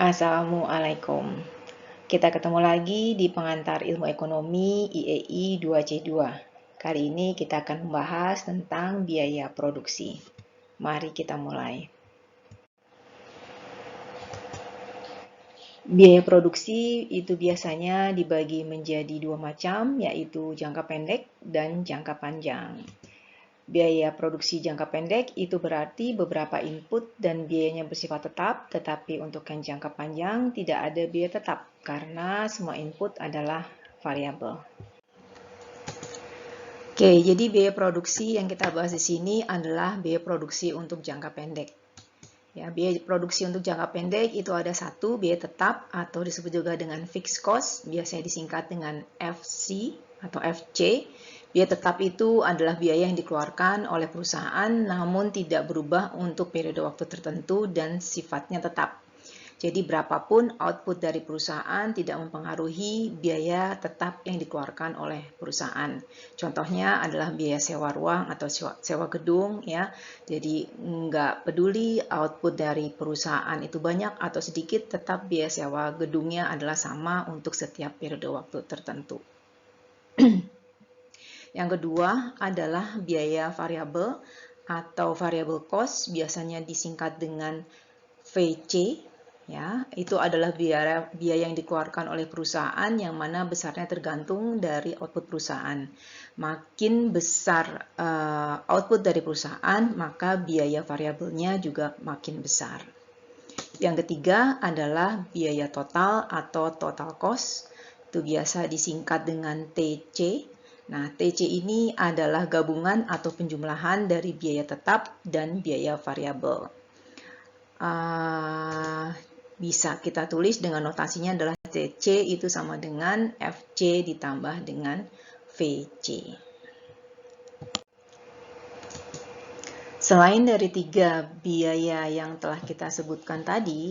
Assalamualaikum. Kita ketemu lagi di pengantar ilmu ekonomi IEI 2C2. Kali ini kita akan membahas tentang biaya produksi. Mari kita mulai. Biaya produksi itu biasanya dibagi menjadi dua macam, yaitu jangka pendek dan jangka panjang. Biaya produksi jangka pendek itu berarti beberapa input dan biayanya bersifat tetap, tetapi untuk yang jangka panjang tidak ada biaya tetap karena semua input adalah variabel. Oke, jadi biaya produksi yang kita bahas di sini adalah biaya produksi untuk jangka pendek. Ya, biaya produksi untuk jangka pendek itu ada satu, biaya tetap atau disebut juga dengan fixed cost, biasanya disingkat dengan FC atau FC. Biaya tetap itu adalah biaya yang dikeluarkan oleh perusahaan namun tidak berubah untuk periode waktu tertentu dan sifatnya tetap. Jadi berapapun output dari perusahaan tidak mempengaruhi biaya tetap yang dikeluarkan oleh perusahaan. Contohnya adalah biaya sewa ruang atau sewa gedung ya. Jadi nggak peduli output dari perusahaan itu banyak atau sedikit, tetap biaya sewa gedungnya adalah sama untuk setiap periode waktu tertentu. Yang kedua adalah biaya variabel atau variable cost, biasanya disingkat dengan VC. Ya, itu adalah biaya yang dikeluarkan oleh perusahaan yang mana besarnya tergantung dari output perusahaan. Makin besar output dari perusahaan, maka biaya variabelnya juga makin besar. Yang ketiga adalah biaya total atau total cost. Itu biasa disingkat dengan TC. Nah, TC ini adalah gabungan atau penjumlahan dari biaya tetap dan biaya variabel. Bisa kita tulis dengan notasinya adalah TC itu sama dengan FC ditambah dengan VC. Selain dari tiga biaya yang telah kita sebutkan tadi,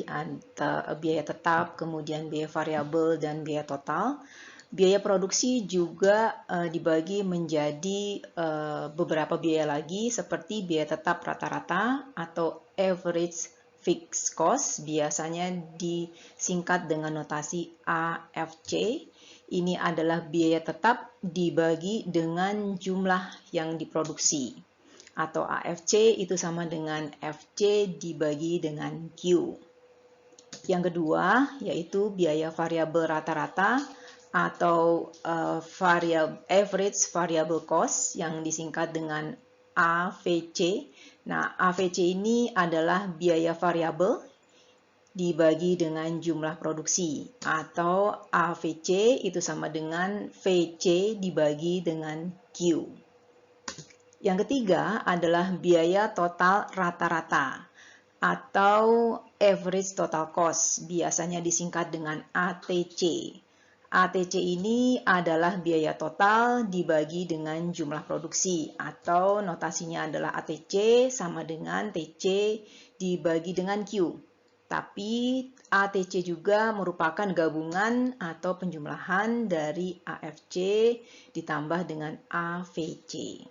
biaya tetap, kemudian biaya variabel, dan biaya total, biaya produksi juga dibagi menjadi beberapa biaya lagi seperti biaya tetap rata-rata atau average fixed cost, biasanya disingkat dengan notasi AFC. Ini adalah biaya tetap dibagi dengan jumlah yang diproduksi. Atau AFC itu sama dengan FC dibagi dengan Q. Yang kedua yaitu biaya variabel rata-rata atau average variable cost yang disingkat dengan AVC. Nah, AVC ini adalah biaya variabel dibagi dengan jumlah produksi atau AVC itu sama dengan VC dibagi dengan Q. Yang ketiga adalah biaya total rata-rata atau average total cost, biasanya disingkat dengan ATC. ATC ini adalah biaya total dibagi dengan jumlah produksi atau notasinya adalah ATC sama dengan TC dibagi dengan Q. Tapi ATC juga merupakan gabungan atau penjumlahan dari AFC ditambah dengan AVC.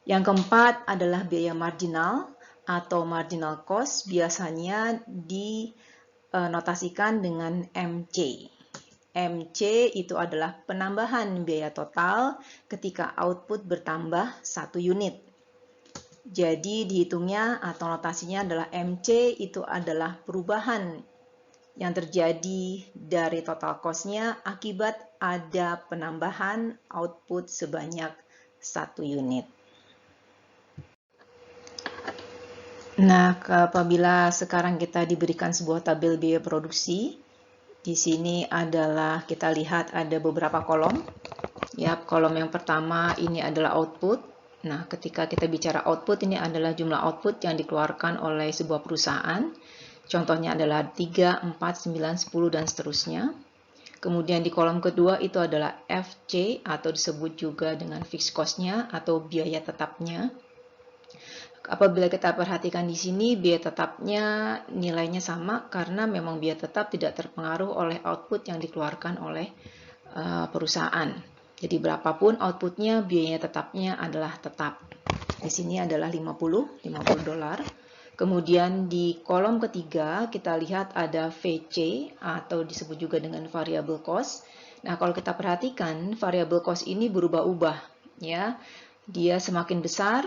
Yang keempat adalah biaya marginal atau marginal cost, biasanya dinotasikan dengan MC. MC itu adalah penambahan biaya total ketika output bertambah 1 unit. Jadi dihitungnya atau notasinya adalah MC itu adalah perubahan yang terjadi dari total cost-nya akibat ada penambahan output sebanyak 1 unit. Nah, apabila sekarang kita diberikan sebuah tabel biaya produksi, di sini adalah kita lihat ada beberapa kolom. Ya, kolom yang pertama ini adalah output. Nah, ketika kita bicara output, ini adalah jumlah output yang dikeluarkan oleh sebuah perusahaan. Contohnya adalah 3, 4, 9, 10, dan seterusnya. Kemudian di kolom kedua itu adalah FC atau disebut juga dengan fixed cost-nya atau biaya tetapnya. Apabila kita perhatikan di sini, biaya tetapnya nilainya sama karena memang biaya tetap tidak terpengaruh oleh output yang dikeluarkan oleh perusahaan. Jadi berapapun outputnya, biayanya tetapnya adalah tetap. Di sini adalah $50. Kemudian di kolom ketiga kita lihat ada VC atau disebut juga dengan variable cost. Nah, kalau kita perhatikan variable cost ini berubah-ubah ya. Dia semakin besar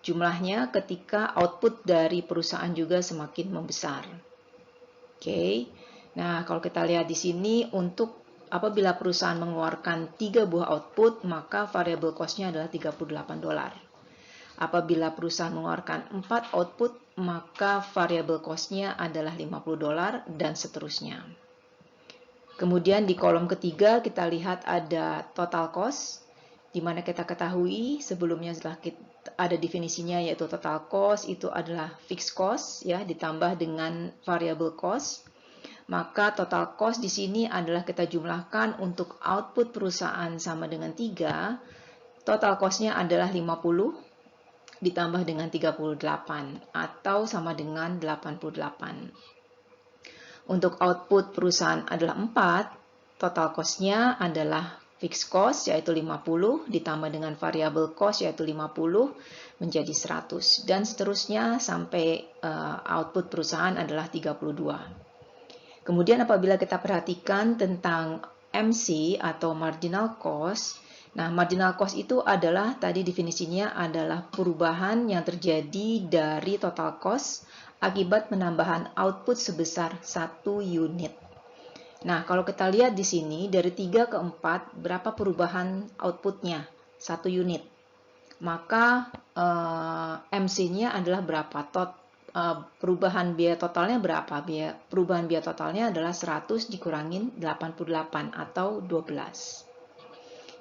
jumlahnya ketika output dari perusahaan juga semakin membesar. Oke. Nah, kalau kita lihat di sini untuk apabila perusahaan mengeluarkan 3 buah output, maka variable cost-nya adalah $38. Apabila perusahaan mengeluarkan 4 output, maka variable cost-nya adalah $50 dan seterusnya. Kemudian di kolom ketiga kita lihat ada total cost, di mana kita ketahui sebelumnya setelah ada definisinya yaitu total cost itu adalah fixed cost ya ditambah dengan variable cost. Maka total cost di sini adalah kita jumlahkan untuk output perusahaan sama dengan 3, total cost-nya adalah 50 ditambah dengan 38 atau sama dengan 88. Untuk output perusahaan adalah 4, total cost-nya adalah fixed cost yaitu 50 ditambah dengan variable cost yaitu 50 menjadi 100 dan seterusnya sampai output perusahaan adalah 32. Kemudian apabila kita perhatikan tentang MC atau marginal cost, nah, marginal cost itu adalah, tadi definisinya adalah perubahan yang terjadi dari total cost akibat penambahan output sebesar 1 unit. Nah, kalau kita lihat di sini, dari 3 ke 4, berapa perubahan outputnya? 1 unit. Maka MC-nya adalah berapa? Perubahan biaya totalnya berapa? Perubahan biaya totalnya adalah 100 dikurangin 88 atau 12.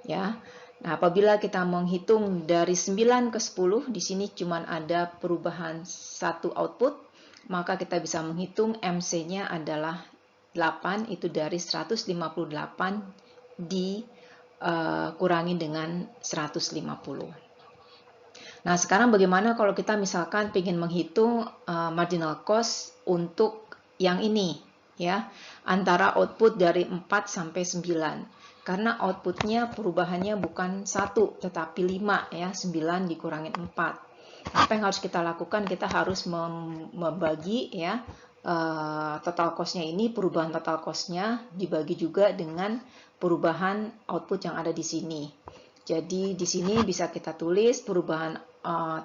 Ya. Nah, apabila kita menghitung dari 9 ke 10, di sini cuma ada perubahan 1 output, maka kita bisa menghitung MC-nya adalah 8, itu dari 158 dikurangi dengan 150. Nah, sekarang bagaimana kalau kita misalkan ingin menghitung marginal cost untuk yang ini, ya, antara output dari 4 sampai 9. Karena outputnya perubahannya bukan 1, tetapi 5, ya, 9 dikurangin 4. Apa yang harus kita lakukan? Kita harus membagi, ya, total cost-nya ini, perubahan total cost-nya dibagi juga dengan perubahan output yang ada di sini. Jadi di sini bisa kita tulis perubahan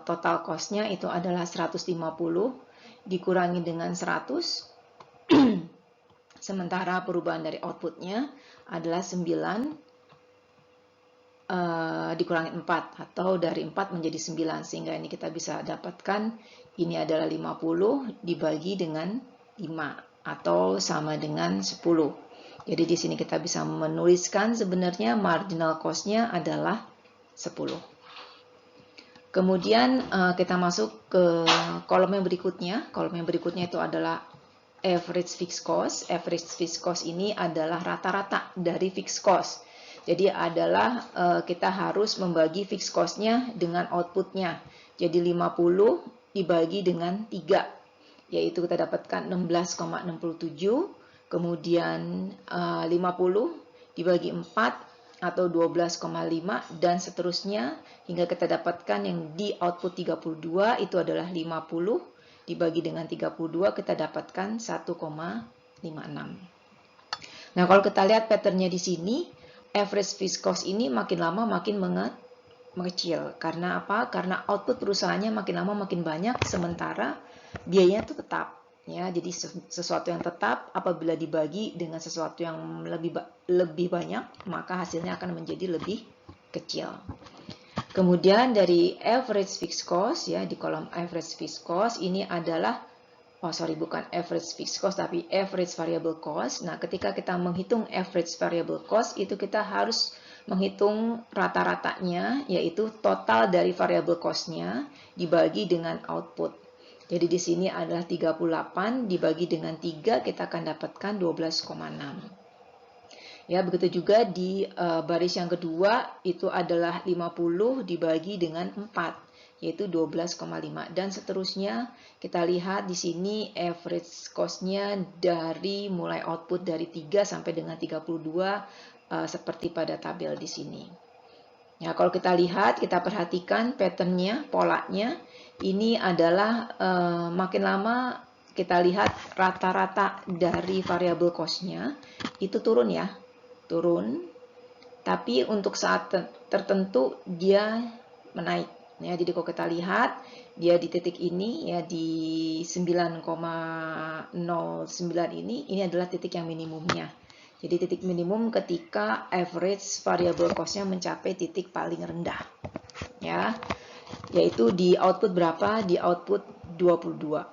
total cost-nya itu adalah 150 dikurangi dengan 100. Sementara perubahan dari outputnya adalah 9 dikurangi 4 atau dari 4 menjadi 9, sehingga ini kita bisa dapatkan ini adalah 50 dibagi dengan 5 atau sama dengan 10. Jadi di sini kita bisa menuliskan sebenarnya marginal cost-nya adalah 10. Kemudian kita masuk ke kolom yang berikutnya. Kolom yang berikutnya itu adalah average fixed cost. Average fixed cost ini adalah rata-rata dari fixed cost. Jadi adalah kita harus membagi fixed cost-nya dengan output-nya. Jadi 50 dibagi dengan 3, yaitu kita dapatkan 16,67. Kemudian 50 dibagi 4 atau 12,5 dan seterusnya hingga kita dapatkan yang di output 32 itu adalah 50 dibagi dengan 32 kita dapatkan 1,56. Nah, kalau kita lihat patternnya di sini, average fixed cost ini makin lama makin mengecil. Karena apa? Karena output perusahaannya makin lama makin banyak, sementara biayanya itu tetap. Ya, jadi sesuatu yang tetap apabila dibagi dengan sesuatu yang lebih banyak, maka hasilnya akan menjadi lebih kecil. Kemudian dari average fixed cost, ya, di kolom average fixed cost ini adalah bukan average fixed cost tapi average variable cost. Nah, ketika kita menghitung average variable cost itu kita harus menghitung rata-ratanya, yaitu total dari variable cost-nya dibagi dengan output. Jadi di sini adalah 38 dibagi dengan 3 kita akan dapatkan 12,6. Ya, begitu juga di baris yang kedua itu adalah 50 dibagi dengan 4, yaitu 12,5 dan seterusnya. Kita lihat di sini average cost-nya dari mulai output dari 3 sampai dengan 32 seperti pada tabel di sini. Ya, kalau kita lihat, kita perhatikan patternnya, polanya, ini adalah makin lama kita lihat rata-rata dari variable cost-nya itu turun ya, turun. Tapi untuk saat tertentu dia menaik. Ya, jadi kalau kita lihat dia di titik ini ya di 9,09 ini adalah titik yang minimumnya. Jadi titik minimum ketika average variable cost-nya mencapai titik paling rendah. Ya, yaitu di output berapa? Di output 22.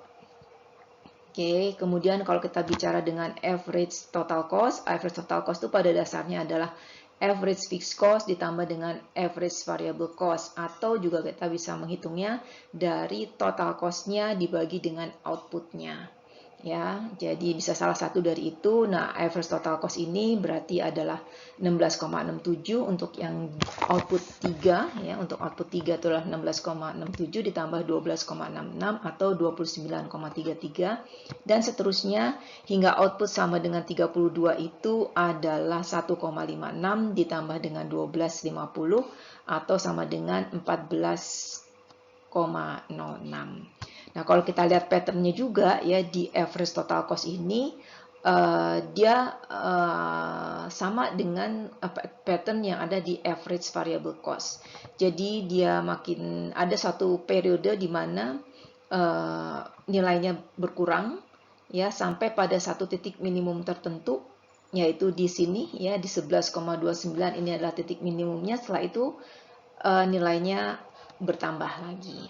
Oke, kemudian kalau kita bicara dengan average total cost itu pada dasarnya adalah average fixed cost ditambah dengan average variable cost, atau juga kita bisa menghitungnya dari total cost-nya dibagi dengan output-nya. Ya, jadi bisa salah satu dari itu. Nah, average total cost ini berarti adalah 16,67 untuk yang output 3 ya, untuk output 3 itu adalah 16,67 ditambah 12,66 atau 29,33 dan seterusnya hingga output sama dengan 32 itu adalah 1,56 ditambah dengan 12,50 atau sama dengan 14,06. Nah, kalau kita lihat patternnya juga ya di average total cost ini dia sama dengan pattern yang ada di average variable cost. Jadi dia makin ada satu periode di mana nilainya berkurang ya sampai pada satu titik minimum tertentu, yaitu di sini ya di 11,29 ini adalah titik minimumnya. Setelah itu nilainya bertambah lagi.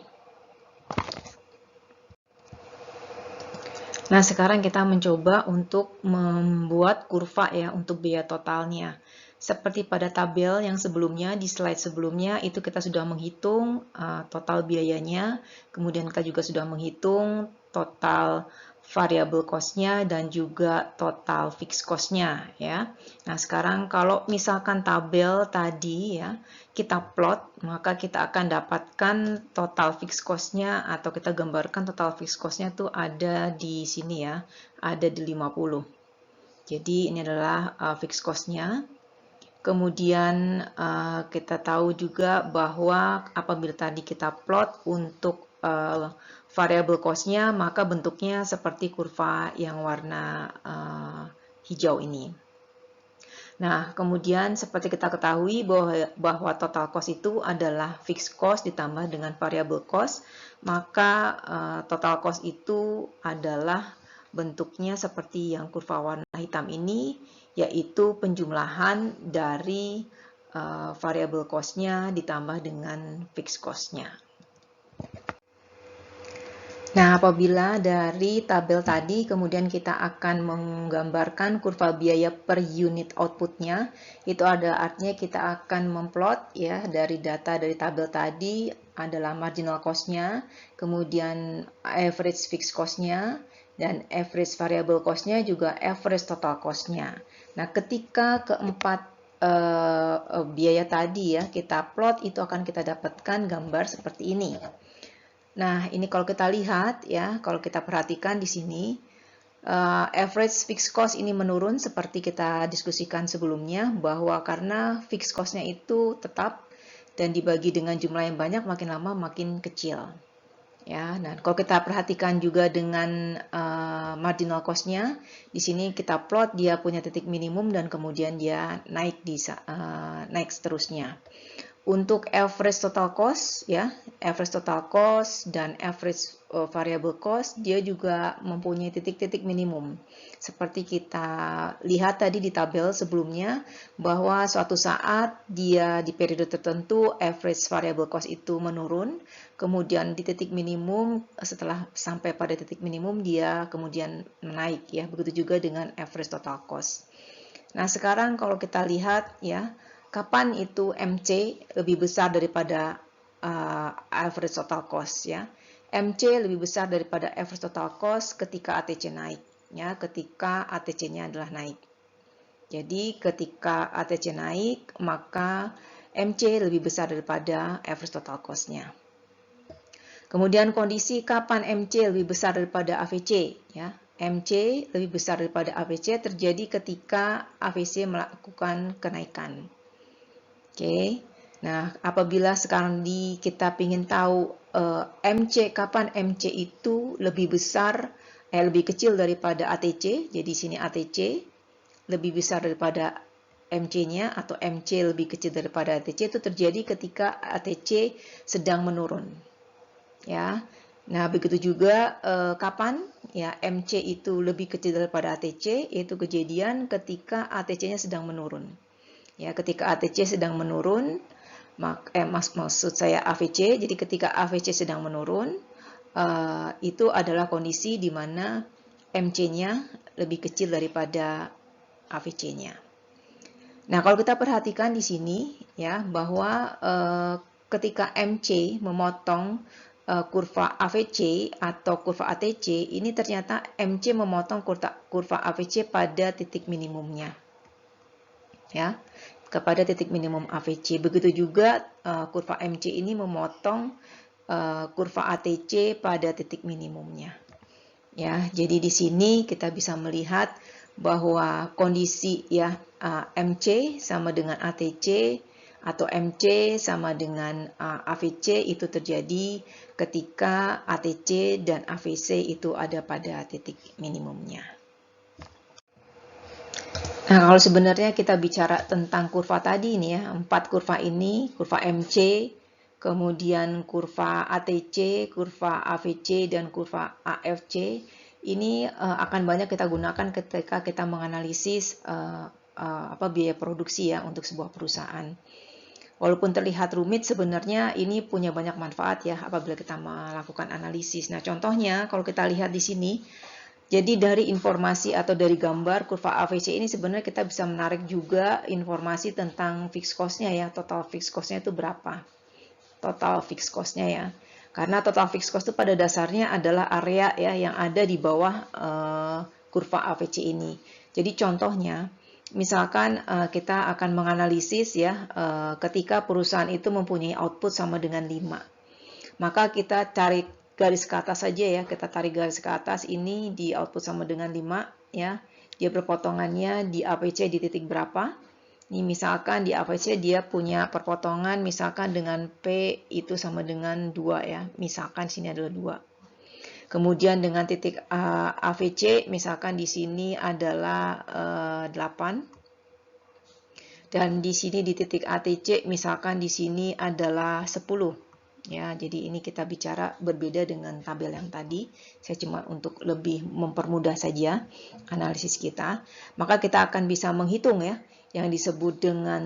Nah, sekarang kita mencoba untuk membuat kurva ya untuk biaya totalnya. Seperti pada tabel yang sebelumnya, di slide sebelumnya, itu kita sudah menghitung total biayanya, kemudian kita juga sudah menghitung total variable cost-nya dan juga total fixed cost-nya ya. Nah, sekarang kalau misalkan tabel tadi ya kita plot, maka kita akan dapatkan total fixed cost-nya atau kita gambarkan total fixed cost-nya tuh ada di sini ya, ada di 50. Jadi ini adalah fixed cost-nya. Kemudian kita tahu juga bahwa apabila tadi kita plot untuk variable cost-nya, maka bentuknya seperti kurva yang warna hijau ini. Nah, kemudian seperti kita ketahui bahwa total cost itu adalah fixed cost ditambah dengan variable cost, maka total cost itu adalah bentuknya seperti yang kurva warna hitam ini, yaitu penjumlahan dari variable cost-nya ditambah dengan fixed cost-nya. Nah, apabila dari tabel tadi kemudian kita akan menggambarkan kurva biaya per unit outputnya, itu ada artinya kita akan memplot ya dari data dari tabel tadi adalah marginal cost-nya, kemudian average fixed cost-nya, dan average variable cost-nya juga average total cost-nya. Nah, ketika keempat biaya tadi ya kita plot, itu akan kita dapatkan gambar seperti ini. Nah, ini kalau kita lihat ya, kalau kita perhatikan di sini, average fixed cost ini menurun seperti kita diskusikan sebelumnya, bahwa karena fixed cost-nya itu tetap dan dibagi dengan jumlah yang banyak, makin lama makin kecil. Ya, nah kalau kita perhatikan juga dengan marginal cost-nya, di sini kita plot dia punya titik minimum dan kemudian dia naik naik seterusnya. Untuk average total cost ya, average total cost dan average variable cost dia juga mempunyai titik-titik minimum. Seperti kita lihat tadi di tabel sebelumnya bahwa suatu saat dia di periode tertentu average variable cost itu menurun, kemudian di titik minimum setelah sampai pada titik minimum dia kemudian naik ya. Begitu juga dengan average total cost. Nah, sekarang kalau kita lihat ya, kapan itu MC lebih besar daripada average total cost ya. MC lebih besar daripada average total cost ketika ATC naik ya, ketika ATC-nya adalah naik. Jadi ketika ATC naik, maka MC lebih besar daripada average total cost-nya. Kemudian kondisi kapan MC lebih besar daripada AVC ya. MC lebih besar daripada AVC terjadi ketika AVC melakukan kenaikan. Oke. Nah, apabila sekarang kita ingin tahu MC, kapan MC itu lebih besar, lebih kecil daripada ATC, jadi sini ATC lebih besar daripada MC-nya atau MC lebih kecil daripada ATC, itu terjadi ketika ATC sedang menurun. Ya. Nah, begitu juga kapan ya MC itu lebih kecil daripada ATC, yaitu kejadian ketika ATC-nya sedang menurun. Ya, ketika ATC sedang menurun, maksud saya AVC. Jadi ketika AVC sedang menurun, itu adalah kondisi di mana MC-nya lebih kecil daripada AVC-nya. Nah, kalau kita perhatikan di sini ya bahwa ketika MC memotong kurva AVC atau kurva ATC, ini ternyata MC memotong kurva AVC pada titik minimumnya. Ya, kepada titik minimum AVC. Begitu juga kurva MC ini memotong kurva ATC pada titik minimumnya. Ya, jadi di sini kita bisa melihat bahwa kondisi ya MC sama dengan ATC atau MC sama dengan AVC itu terjadi ketika ATC dan AVC itu ada pada titik minimumnya. Nah, kalau sebenarnya kita bicara tentang kurva tadi ini ya, 4 kurva ini, kurva MC, kemudian kurva ATC, kurva AVC, dan kurva AFC, ini akan banyak kita gunakan ketika kita menganalisis biaya produksi ya untuk sebuah perusahaan. Walaupun terlihat rumit, sebenarnya ini punya banyak manfaat ya apabila kita melakukan analisis. Nah, contohnya kalau kita lihat di sini, jadi dari informasi atau dari gambar kurva AVC ini sebenarnya kita bisa menarik juga informasi tentang fixed cost-nya ya, total fixed cost-nya itu berapa. Total fixed cost-nya ya. Karena total fixed cost itu pada dasarnya adalah area ya yang ada di bawah kurva AVC ini. Jadi contohnya, misalkan kita akan menganalisis ya ketika perusahaan itu mempunyai output sama dengan 5. Maka kita cari garis ke atas saja ya, kita tarik garis ke atas, ini di output sama dengan 5 ya. Dia perpotongannya di AVC di titik berapa? Ini misalkan di AVC dia punya perpotongan misalkan dengan P itu sama dengan 2 ya. Misalkan sini adalah 2. Kemudian dengan titik AVC misalkan di sini adalah 8. Dan di sini di titik ATC misalkan di sini adalah 10. Ya, jadi ini kita bicara berbeda dengan tabel yang tadi. Saya cuma untuk lebih mempermudah saja analisis kita. Maka kita akan bisa menghitung ya, yang disebut dengan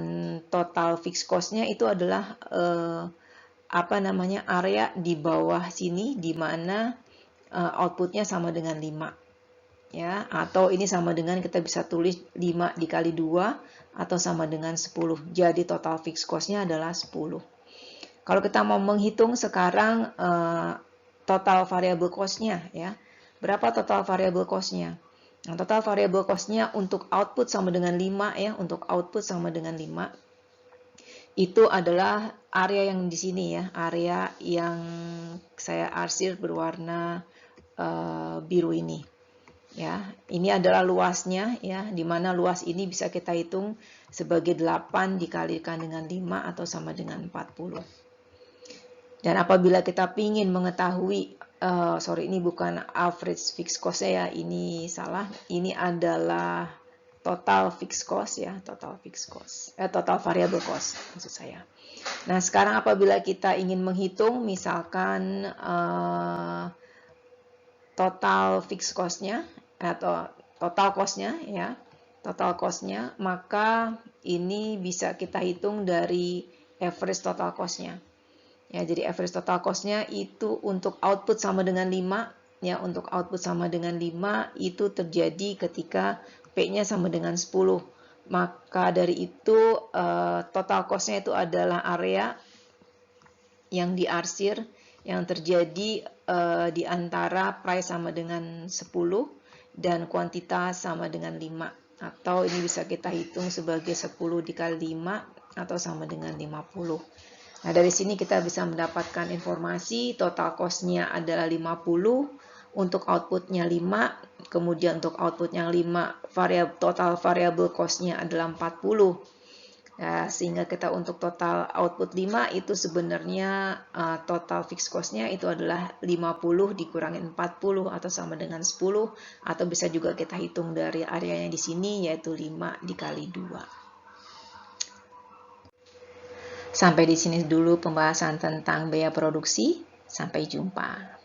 total fixed cost-nya itu adalah area di bawah sini di mana outputnya sama dengan 5. Ya, atau ini sama dengan kita bisa tulis 5 dikali 2 atau sama dengan 10. Jadi total fixed cost-nya adalah 10. Kalau kita mau menghitung sekarang total variable cost-nya ya. Berapa total variable cost-nya? Nah, total variable cost-nya untuk output sama dengan 5 ya, untuk output sama dengan 5. Itu adalah area yang di sini ya, area yang saya arsir berwarna biru ini. Ya, ini adalah luasnya ya, di mana luas ini bisa kita hitung sebagai 8 dikalikan dengan 5 atau sama dengan 40. Dan apabila kita ingin mengetahui, ini bukan average fixed cost ya, ini salah. Ini adalah total fixed cost ya, total fixed cost, total variable cost maksud saya. Nah, sekarang apabila kita ingin menghitung, misalkan total fixed cost-nya atau total cost-nya ya, total cost-nya, maka ini bisa kita hitung dari average total cost-nya. Ya, jadi average total cost-nya itu untuk output sama dengan 5 ya, untuk output sama dengan 5 itu terjadi ketika P-nya sama dengan 10. Maka dari itu total cost-nya itu adalah area yang diarsir yang terjadi di antara price sama dengan 10 dan kuantitas sama dengan 5, atau ini bisa kita hitung sebagai 10 dikali 5 atau sama dengan 50. Nah, dari sini kita bisa mendapatkan informasi total cost-nya adalah 50, untuk output-nya 5, kemudian untuk output yang 5 total variable cost-nya adalah 40. Nah, sehingga kita untuk total output 5 itu sebenarnya total fixed cost-nya itu adalah 50 dikurangi 40 atau sama dengan 10, atau bisa juga kita hitung dari areanya di sini yaitu 5 dikali 2. Sampai di sini dulu pembahasan tentang biaya produksi. Sampai jumpa.